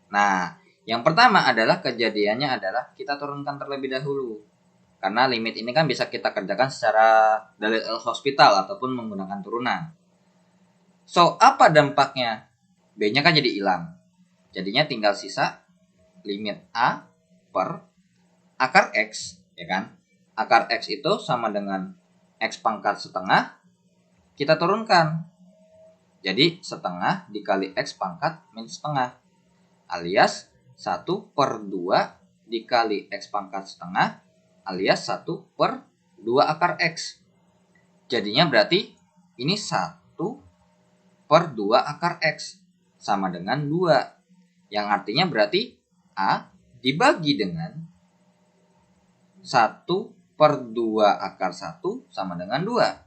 Nah, yang pertama adalah kejadiannya adalah kita turunkan terlebih dahulu. Karena limit ini kan bisa kita kerjakan secara dalil L'Hospital ataupun menggunakan turunan. So, apa dampaknya? B-nya kan jadi hilang. Jadinya tinggal sisa limit A per akar X, ya kan? Akar X itu sama dengan X pangkat setengah, kita turunkan. Jadi setengah dikali X pangkat min setengah, alias 1/2 dikali X pangkat setengah, alias 1/2 akar X. Jadinya berarti ini 1/2 akar X, sama dengan 2. Yang artinya berarti A dibagi dengan 1/2 akar 1 sama dengan 2.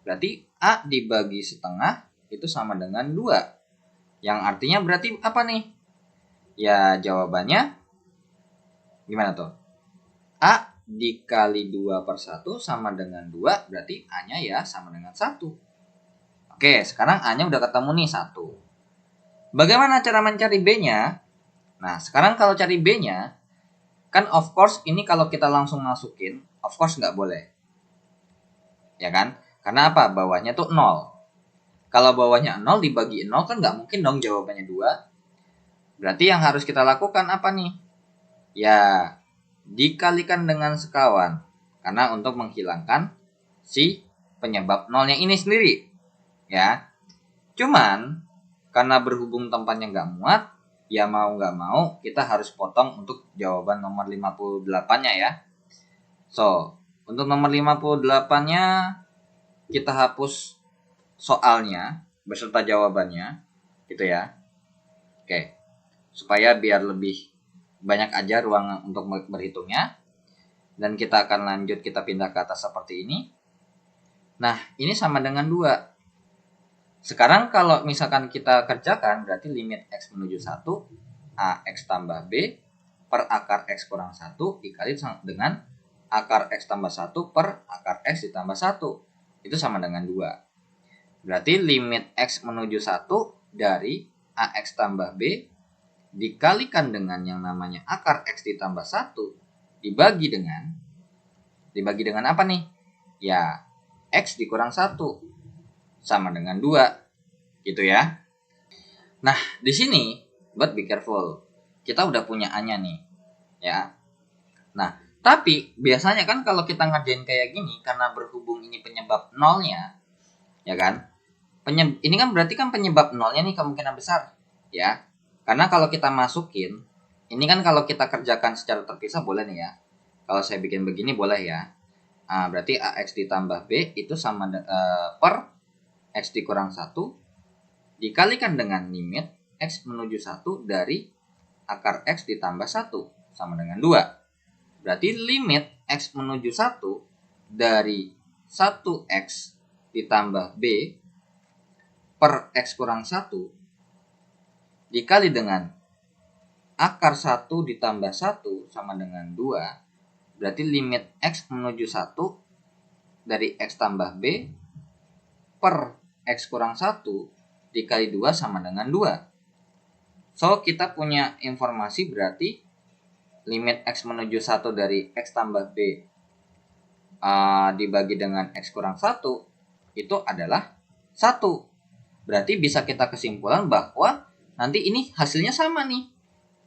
Berarti A dibagi setengah itu sama dengan 2. Yang artinya berarti apa nih? Ya jawabannya gimana tuh? A dikali 2/1 sama dengan 2, berarti A-nya ya sama dengan 1. Oke, sekarang A-nya udah ketemu nih 1. Bagaimana cara mencari B-nya? Nah, sekarang kalau cari B-nya, kan of course ini kalau kita langsung masukin, of course nggak boleh. Ya kan? Karena apa? Bawahnya tuh 0. Kalau bawahnya 0 dibagi 0 kan nggak mungkin dong jawabannya 2. Berarti yang harus kita lakukan apa nih? Ya, dikalikan dengan sekawan. Karena untuk menghilangkan si penyebab 0-nya ini sendiri. Ya. Cuman, karena berhubung tempatnya nggak muat, ya mau nggak mau kita harus potong untuk jawaban nomor 58-nya ya. So, untuk nomor 58-nya kita hapus soalnya beserta jawabannya gitu ya. Oke. Supaya biar lebih banyak aja ruang untuk berhitungnya. Dan kita akan lanjut, kita pindah ke atas seperti ini. Nah, ini sama dengan 2. Sekarang kalau misalkan kita kerjakan, berarti limit X menuju 1, AX tambah B per akar X kurang 1 dikali dengan akar X tambah 1 per akar X ditambah 1. Itu sama dengan 2. Berarti limit X menuju 1 dari AX tambah B dikalikan dengan yang namanya akar X ditambah 1 dibagi dengan apa nih? Ya, X dikurang 1. Sama dengan 2. Gitu ya. Nah, di sini, but be careful. Kita udah punya A-nya nih. Ya. Nah, tapi biasanya kan kalau kita ngerjain kayak gini, karena berhubung ini penyebab nolnya, ya kan? Ini kan berarti kan penyebab nolnya nih kemungkinan besar, ya. Karena kalau kita masukin, ini kan kalau kita kerjakan secara terpisah boleh nih ya. Kalau saya bikin begini boleh ya. Berarti AX ditambah B itu sama per X dikurang 1 dikalikan dengan limit X menuju 1 dari akar X ditambah 1 sama dengan 2. Berarti limit X menuju 1 dari 1X ditambah B per X kurang 1 dikali dengan akar 1 ditambah 1 sama dengan 2. Berarti limit X menuju 1 dari X tambah B per X kurang 1 dikali 2 sama dengan 2. So, kita punya informasi berarti limit X menuju 1 dari X tambah B dibagi dengan X kurang 1 itu adalah 1. Berarti bisa kita kesimpulan bahwa nanti ini hasilnya sama nih.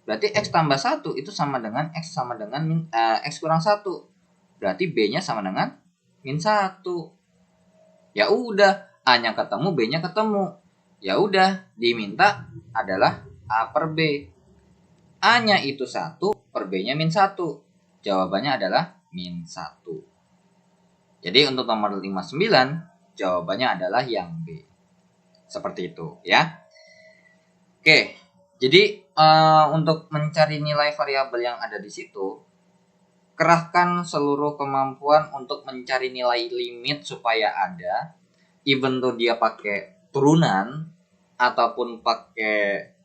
Berarti X tambah 1 itu sama dengan X sama dengan X kurang 1. Berarti B-nya sama dengan min 1. Ya udah, A-nya ketemu, B-nya ketemu. Ya udah, diminta adalah A per B. A-nya itu 1, per B-nya min 1. Jawabannya adalah min 1. Jadi untuk nomor 59, jawabannya adalah yang B. Seperti itu ya. Oke, jadi untuk mencari nilai variabel yang ada di situ, kerahkan seluruh kemampuan untuk mencari nilai limit supaya ada, even though dia pakai turunan ataupun pakai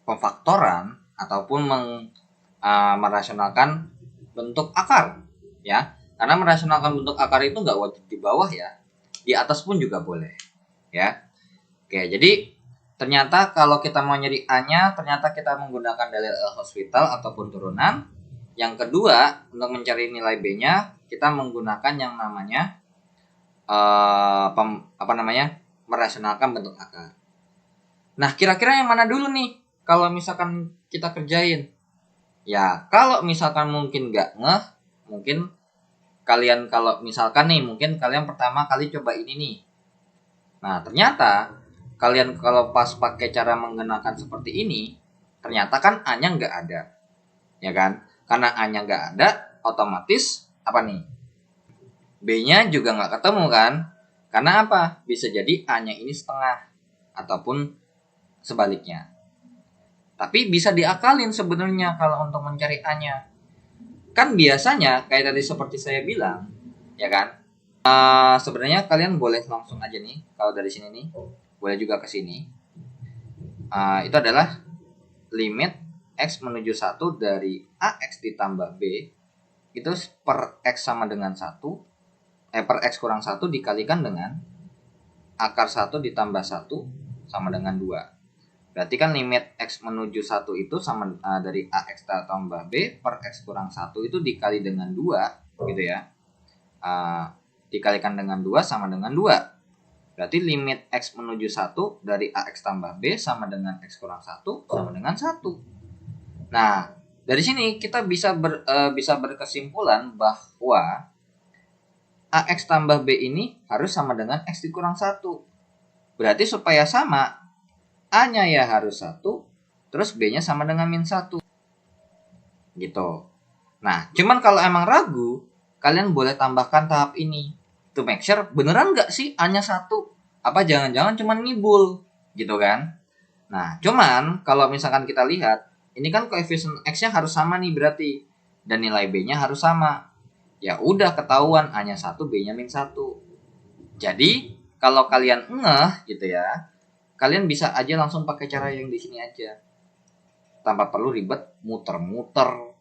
pemfaktoran ataupun merasionalkan bentuk akar ya. Karena merasionalkan bentuk akar itu nggak wajib di bawah ya, di atas pun juga boleh ya. Oke, jadi ternyata kalau kita mau nyari A-nya, ternyata kita menggunakan dalil L'Hospital ataupun turunan. Yang kedua, untuk mencari nilai B-nya, kita menggunakan yang namanya merasionalkan bentuk akar. Nah, kira-kira yang mana dulu nih kalau misalkan kita kerjain? Ya, kalau misalkan mungkin nggak ngeh, mungkin kalian kalau misalkan nih, mungkin kalian pertama kali coba ini nih. Nah, ternyata kalian kalau pas pakai cara menggunakan seperti ini, ternyata kan A-nya nggak ada. Ya kan? Karena A-nya nggak ada, otomatis apa nih? B-nya juga nggak ketemu kan? Karena apa? Bisa jadi A-nya ini setengah. Ataupun sebaliknya. Tapi bisa diakalin sebenarnya kalau untuk mencari A-nya. Kan biasanya, kayak tadi seperti saya bilang, ya kan? Sebenarnya kalian boleh langsung aja nih kalau dari sini nih, boleh juga ke sini. Itu adalah limit X menuju 1 dari AX ditambah B itu per X sama dengan 1 per X kurang 1 dikalikan dengan akar 1 ditambah 1 sama dengan 2. Berarti kan limit X menuju 1 itu sama dari AX tambah B per X kurang 1 itu dikali dengan 2 gitu ya. Dikalikan dengan 2 sama dengan 2. Berarti limit X menuju 1 dari AX tambah B sama dengan X kurang 1 sama dengan 1. Nah, dari sini kita bisa berkesimpulan bahwa AX tambah B ini harus sama dengan X dikurang 1. Berarti supaya sama, A-nya ya harus 1, terus B-nya sama dengan min 1. Gitu. Nah, cuman kalau emang ragu, kalian boleh tambahkan tahap ini. To make sure beneran nggak sih A-nya 1? Apa jangan-jangan cuman ngibul gitu kan? Nah, cuman kalau misalkan kita lihat, ini kan koefisien X-nya harus sama nih berarti, dan nilai B-nya harus sama. Ya udah ketahuan A-nya 1, B-nya min 1. Jadi kalau kalian ngeh gitu ya, kalian bisa aja langsung pakai cara yang di sini aja, tanpa perlu ribet muter-muter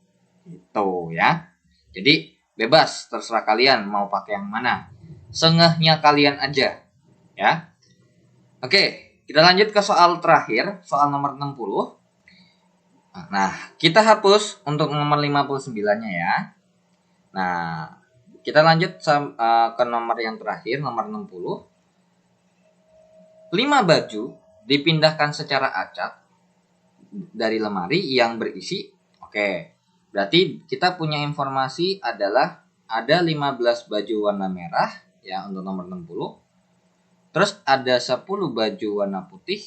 gitu ya. Jadi bebas, terserah kalian mau pakai yang mana. Sengehnya kalian aja ya. Oke, kita lanjut ke soal terakhir, soal nomor 60. Nah, kita hapus untuk nomor 59-nya ya. Nah, kita lanjut ke nomor yang terakhir, nomor 60. 5 baju dipindahkan secara acak dari lemari yang berisi, oke, Berarti kita punya informasi adalah ada 15 baju warna merah ya untuk nomor 60. Terus ada 10 baju warna putih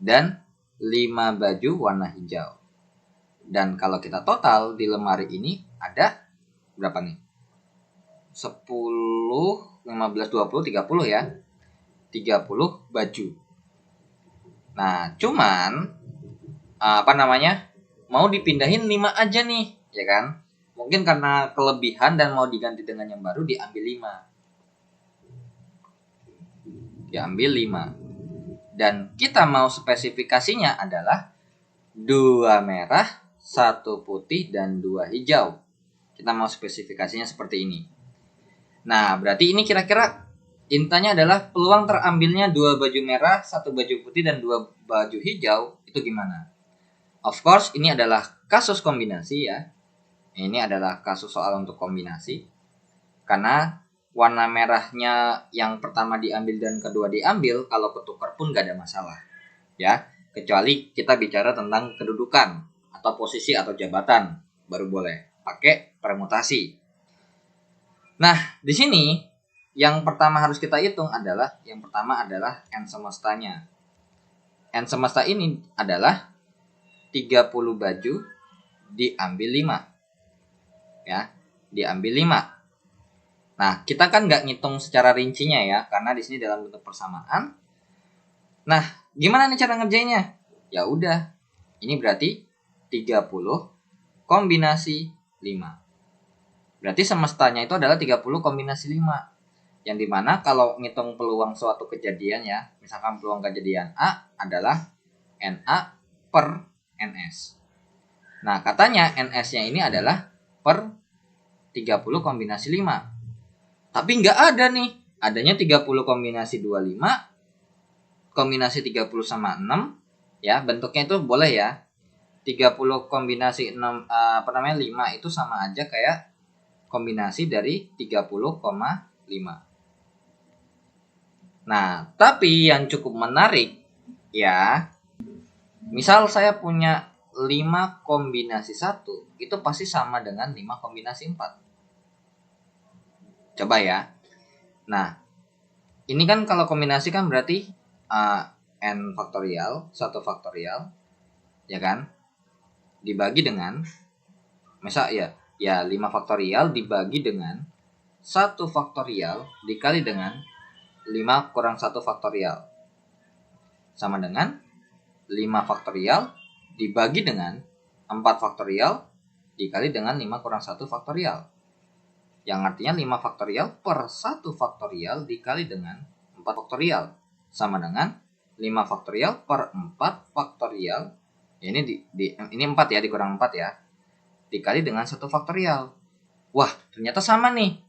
dan 5 baju warna hijau. Dan kalau kita total di lemari ini ada berapa nih? 10, 15, 20, 30 ya. 30 baju. Nah, cuman mau dipindahin 5 aja nih, ya kan? Mungkin karena kelebihan dan mau diganti dengan yang baru diambil 5. Diambil 5. Dan kita mau spesifikasinya adalah 2 merah, 1 putih, dan 2 hijau. Kita mau spesifikasinya seperti ini. Nah, berarti ini kira-kira intinya adalah peluang terambilnya 2 baju merah, 1 baju putih, dan 2 baju hijau itu gimana? Of course, ini adalah kasus kombinasi ya. Ini adalah kasus soal untuk kombinasi. Karena warna merahnya yang pertama diambil dan kedua diambil, kalau ketukar pun gak ada masalah. Ya, kecuali kita bicara tentang kedudukan atau posisi atau jabatan, baru boleh pakai permutasi. Nah, di sini yang pertama harus kita hitung adalah N semestanya. N semesta ini adalah 30 baju diambil 5. Ya, diambil 5. Nah, kita kan nggak ngitung secara rincinya ya, karena di sini dalam bentuk persamaan. Nah, gimana nih cara ngerjainnya? Ya udah, ini berarti 30 kombinasi 5. Berarti semestanya itu adalah 30 kombinasi 5. Yang dimana kalau ngitung peluang suatu kejadian ya, misalkan peluang kejadian A adalah NA per NS. Nah, katanya NS-nya ini adalah per 30 kombinasi 5. Tapi nggak ada nih. Adanya 30 kombinasi 25, kombinasi 30 sama 6. Ya, bentuknya itu boleh ya. 30 kombinasi 5 itu sama aja kayak kombinasi dari 30,5. Nah, tapi yang cukup menarik ya, misal saya punya 5 kombinasi 1, itu pasti sama dengan 5 kombinasi 4. Coba ya. Nah, ini kan kalau kombinasi kan berarti n faktorial, 1 faktorial, ya kan? Dibagi dengan, misal ya 5 faktorial dibagi dengan 1 faktorial dikali dengan 5 kurang 1 faktorial. Sama dengan 5 faktorial dibagi dengan 4 faktorial dikali dengan 5 kurang 1 faktorial. Yang artinya 5 faktorial per 1 faktorial dikali dengan 4 faktorial. Sama dengan 5 faktorial per 4 faktorial. Ya, ini 4 ya, dikurang 4 ya. Dikali dengan 1 faktorial. Wah, ternyata sama nih.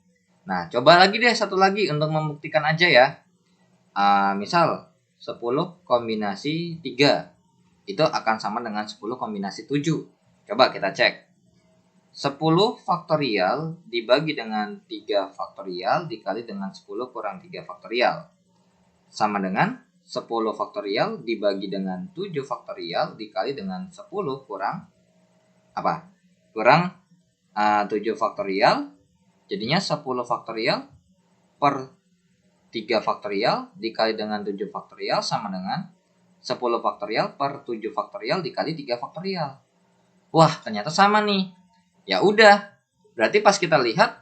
Nah, coba lagi deh satu lagi untuk membuktikan aja ya. Misal 10 kombinasi 3 itu akan sama dengan 10 kombinasi 7. Coba kita cek. 10 faktorial dibagi dengan 3 faktorial dikali dengan 10 kurang 3 faktorial. Sama dengan 10 faktorial dibagi dengan 7 faktorial dikali dengan 10 kurang apa? Kurang 7 faktorial. Jadinya 10 faktorial per 3 faktorial dikali dengan 7 faktorial sama dengan 10 faktorial per 7 faktorial dikali 3 faktorial. Wah, ternyata sama nih. Ya udah, berarti pas kita lihat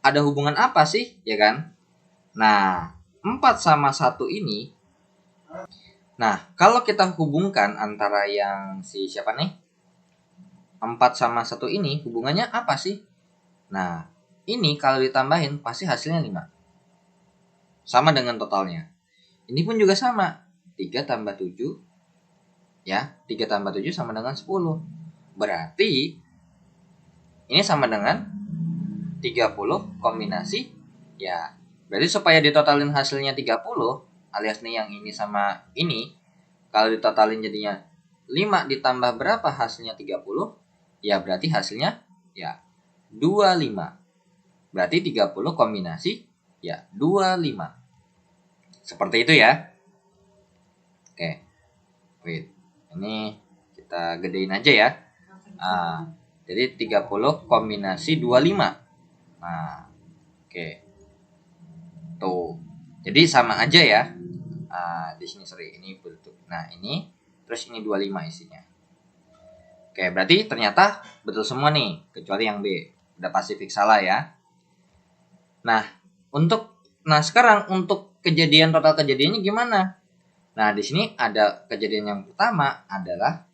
ada hubungan apa sih, ya kan? Nah, 4 sama 1 ini. Nah, kalau kita hubungkan antara yang si siapa nih? 4 sama 1 ini hubungannya apa sih? Nah, ini kalau ditambahin pasti hasilnya 5. Sama dengan totalnya. Ini pun juga sama. 3 tambah 7. Ya, 3 tambah 7 sama dengan 10. Berarti ini sama dengan 30 kombinasi. Ya, berarti supaya ditotalin hasilnya 30, alias nih yang ini sama ini, kalau ditotalin jadinya 5 ditambah berapa hasilnya 30? Ya, berarti hasilnya ya 25. Berarti 30 kombinasi ya 25. Seperti itu ya. Oke. Wait. Ini kita gedein aja ya. Jadi 30 kombinasi 25. Nah, oke. Tuh. Jadi sama aja ya. Di sini sorry, ini bentuk. Nah, ini terus ini 25 isinya. Oke, berarti ternyata betul semua nih, kecuali yang B. Udah pasti fix salah ya. Nah, sekarang untuk total kejadiannya gimana? Nah, di sini ada kejadian yang pertama adalah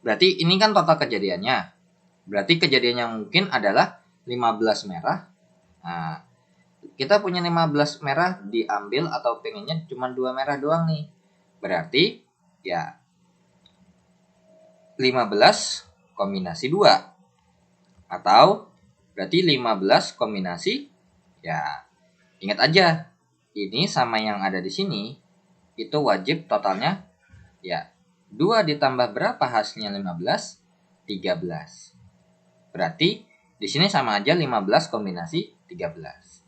berarti ini kan total kejadiannya. Berarti kejadian yang mungkin adalah 15 merah. Nah, kita punya 15 merah diambil atau pengennya cuma 2 merah doang nih. Berarti ya 15 kombinasi 2. Atau berarti 15 kombinasi, ya ingat aja, ini sama yang ada di sini, itu wajib totalnya ya 2 ditambah berapa hasilnya 15? 13. Berarti di sini sama aja 15 kombinasi 13.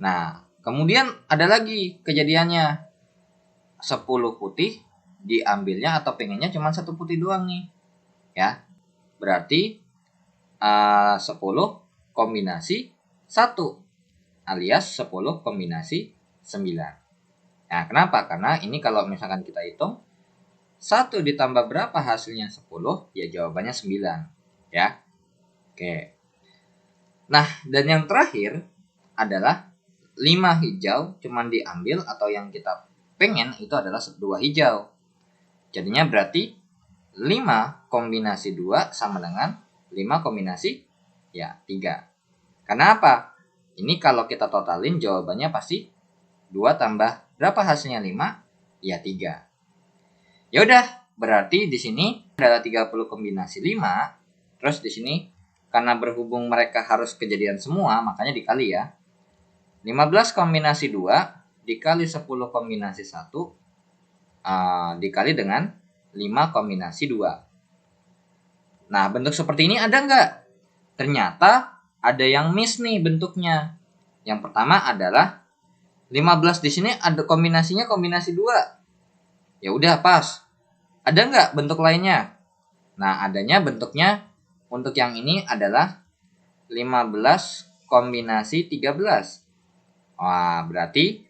Nah, kemudian ada lagi kejadiannya. 10 putih diambilnya atau pengennya cuma 1 putih doang nih. Ya. Berarti 10 kombinasi 1 alias 10 kombinasi 9. Nah, kenapa? Karena ini kalau misalkan kita hitung 1 ditambah berapa hasilnya 10? Ya jawabannya 9. Ya. Oke. Nah, dan yang terakhir adalah 5 hijau cuman diambil atau yang kita pengen itu adalah 2 hijau. Jadinya berarti 5 kombinasi 2 sama dengan 5 kombinasi ya 3. Karena apa? Ini kalau kita totalin jawabannya pasti 2 tambah berapa hasilnya 5? Ya 3. Ya udah, berarti di sini adalah 30 kombinasi 5. Terus di sini karena berhubung mereka harus kejadian semua, makanya dikali ya. 15 kombinasi 2 dikali 10 kombinasi 1 dikali dengan 5 kombinasi 2. Nah, bentuk seperti ini ada nggak? Ternyata ada yang miss nih bentuknya. Yang pertama adalah 15 di sini ada kombinasinya kombinasi 2. Ya udah pas. Ada nggak bentuk lainnya? Nah, adanya bentuknya untuk yang ini adalah 15 kombinasi 13. Wah, berarti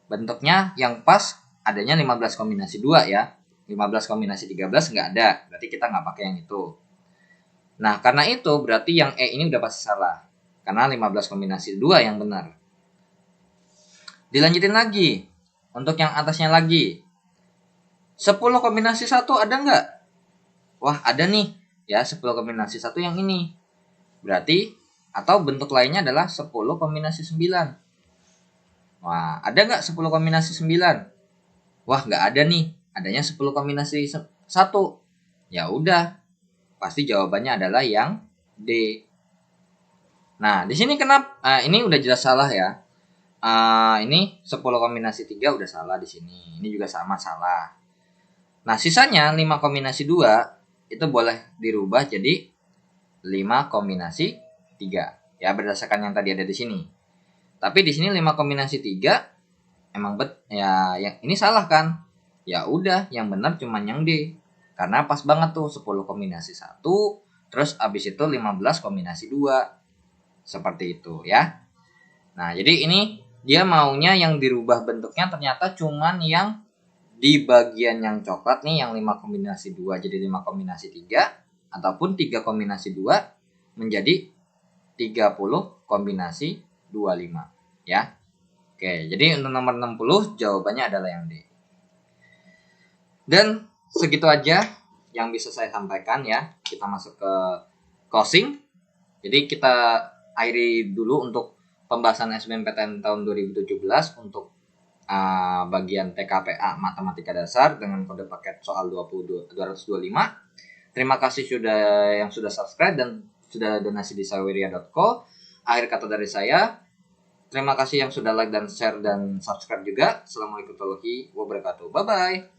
bentuknya yang pas adanya 15 kombinasi 2 ya. 15 kombinasi 13 nggak ada. Berarti kita nggak pakai yang itu. Nah, karena itu berarti yang E ini udah pasti salah. Karena 15 kombinasi 2 yang benar. Dilanjutin lagi. Untuk yang atasnya lagi. 10 kombinasi 1 ada nggak? Wah, ada nih. Ya, 10 kombinasi 1 yang ini. Berarti, atau bentuk lainnya adalah 10 kombinasi 9. Wah, ada nggak 10 kombinasi 9? Wah, nggak ada nih. Adanya 10 kombinasi 1. Ya udah. Pasti jawabannya adalah yang D. Nah, di sini kenapa? Ini udah jelas salah ya. Ini 10 kombinasi 3 udah salah di sini. Ini juga sama salah. Nah, sisanya 5 kombinasi 2 itu boleh dirubah jadi 5 kombinasi 3. Ya, berdasarkan yang tadi ada di sini. Tapi di sini 5 kombinasi 3 emang ya yang ini salah kan? Ya udah, yang benar cuma yang D. Karena pas banget tuh 10 kombinasi 1, terus abis itu 15 kombinasi 2. Seperti itu ya. Nah, jadi ini dia maunya yang dirubah bentuknya ternyata cuman yang di bagian yang coklat nih, yang 5 kombinasi 2 jadi 5 kombinasi 3, ataupun 3 kombinasi 2 menjadi 30 kombinasi 25 ya. Oke, jadi untuk nomor 60 jawabannya adalah yang D. Dan segitu aja yang bisa saya sampaikan ya. Kita masuk ke closing. Jadi kita akhiri dulu untuk pembahasan SBMPTN tahun 2017 untuk bagian TKPA Matematika Dasar dengan kode paket soal 225. Terima kasih yang sudah subscribe dan sudah donasi di saweria.co. Akhir kata dari saya, terima kasih yang sudah like dan share dan subscribe juga. Assalamualaikum warahmatullahi wabarakatuh. Bye-bye.